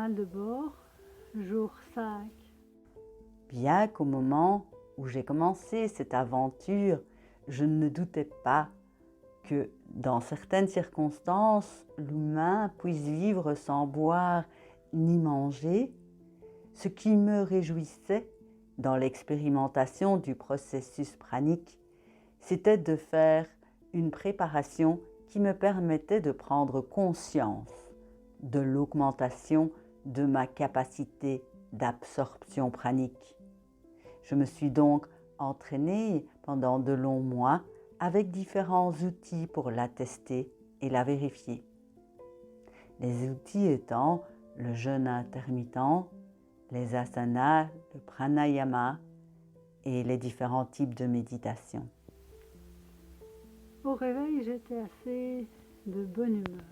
Journal de bord, jour 5. Bien qu'au moment où j'ai commencé cette aventure, je ne doutais pas que dans certaines circonstances, l'humain puisse vivre sans boire ni manger. Ce qui me réjouissait dans l'expérimentation du processus pranique, c'était de faire une préparation qui me permettait de prendre conscience de l'augmentation de ma capacité d'absorption pranique. Je me suis donc entraînée pendant de longs mois avec différents outils pour la tester et la vérifier. Les outils étant le jeûne intermittent, les asanas, le pranayama et les différents types de méditation. Au réveil, j'étais assez de bonne humeur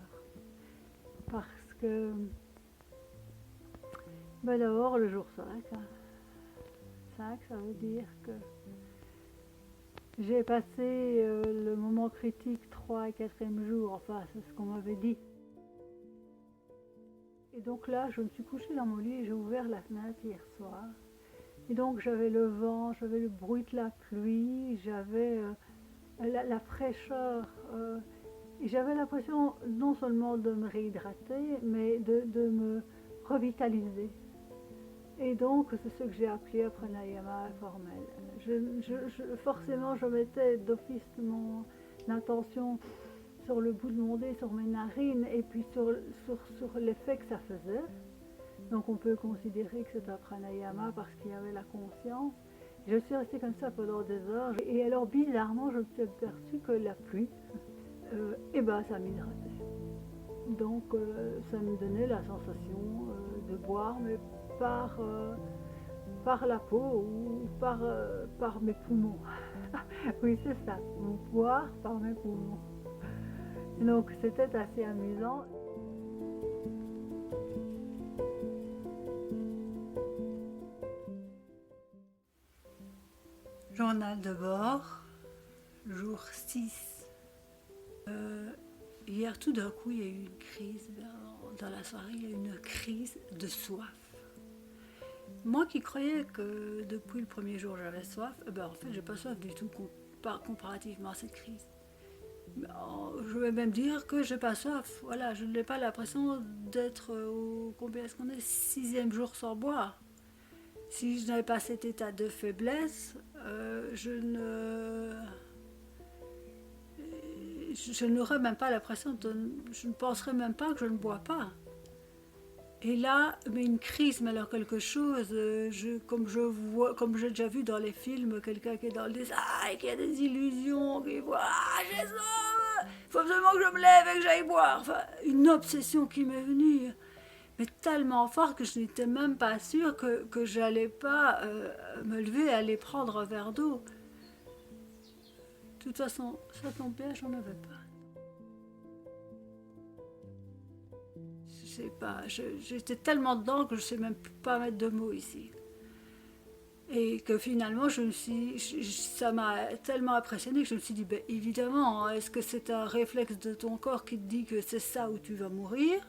parce que d'abord le jour 5. 5, ça veut dire que j'ai passé le moment critique 3 et 4e jour, enfin c'est ce qu'on m'avait dit. Et donc là, je me suis couchée dans mon lit et j'ai ouvert la fenêtre hier soir. Et donc j'avais le vent, j'avais le bruit de la pluie, j'avais la fraîcheur. Et j'avais l'impression non seulement de me réhydrater, mais de me revitaliser. Et donc c'est ce que j'ai appelé un pranayama informel. Forcément, je mettais d'office mon attention sur le bout de mon nez, sur mes narines, et puis sur l'effet que ça faisait. Donc on peut considérer que c'est un pranayama parce qu'il y avait la conscience. Je suis restée comme ça pendant des heures. Et alors bizarrement, je me suis aperçue que la pluie, ça m'hydratait. Donc ça me donnait la sensation de boire, mais par la peau ou par mes poumons. Oui, c'est ça, boire par mes poumons. Donc c'était assez amusant. Journal de bord, jour 6. Hier, tout d'un coup, il y a eu une crise. Dans la soirée, il y a eu une crise de soif. Moi qui croyais que depuis le premier jour, j'avais soif, en fait, j'ai pas soif du tout comparativement à cette crise. Je vais même dire que j'ai pas soif. Voilà, je n'ai pas l'impression d'être combien est-ce qu'on est 6e jour sans boire. Si je n'avais pas cet état de faiblesse, je n'aurais même pas l'impression je ne penserais même pas que je ne bois pas. Et là, mais une crise, mais alors quelque chose, comme j'ai déjà vu dans les films, quelqu'un qui est dans le désert, qui a des illusions, qui voit, j'ai soif, il faut absolument que je me lève et que j'aille boire. Enfin, une obsession qui m'est venue, mais tellement forte que je n'étais même pas sûre que j'allais pas me lever et aller prendre un verre d'eau. De toute façon, ça tombe bien, j'en avais pas. Je sais pas, j'étais tellement dedans que je sais même pas mettre de mots ici. Et que finalement, ça m'a tellement impressionnée que je me suis dit, évidemment, est-ce que c'est un réflexe de ton corps qui te dit que c'est ça où tu vas mourir?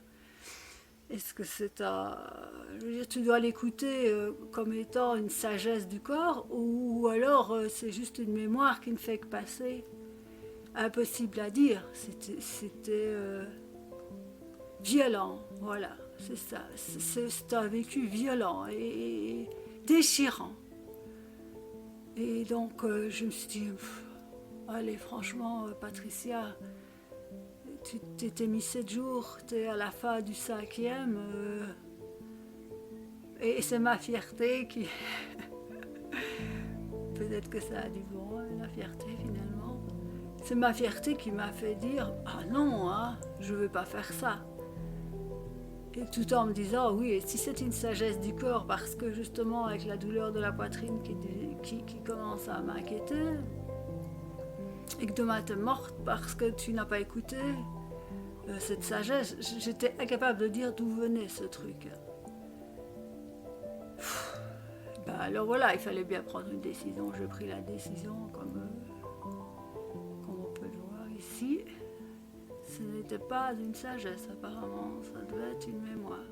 Est-ce que c'est je veux dire, tu dois l'écouter comme étant une sagesse du corps, ou alors c'est juste une mémoire qui ne fait que passer? Impossible à dire. C'était violent, voilà, c'est ça. C'est un vécu violent et déchirant. Et donc je me suis dit, allez, franchement, Patricia, tu t'étais mis 7 jours, t'es à la fin du 5e, et c'est ma fierté qui... Peut-être que ça a du bon, la fierté finalement. C'est ma fierté qui m'a fait dire, ah non, je ne veux pas faire ça. Et tout en me disant, oui, et si c'est une sagesse du corps, parce que justement avec la douleur de la poitrine qui commence à m'inquiéter, et que demain t'es morte parce que tu n'as pas écouté cette sagesse, j'étais incapable de dire d'où venait ce truc. Alors voilà, il fallait bien prendre une décision. J'ai pris la décision comme on peut le voir ici. Ce n'était pas une sagesse apparemment, ça devait être une mémoire.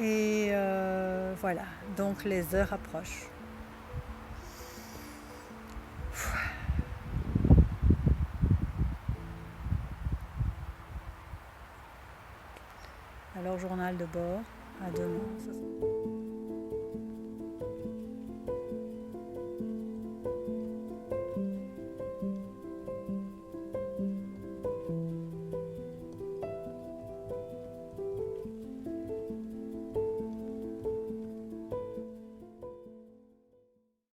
Et voilà, donc les heures approchent. Alors journal de bord, à demain.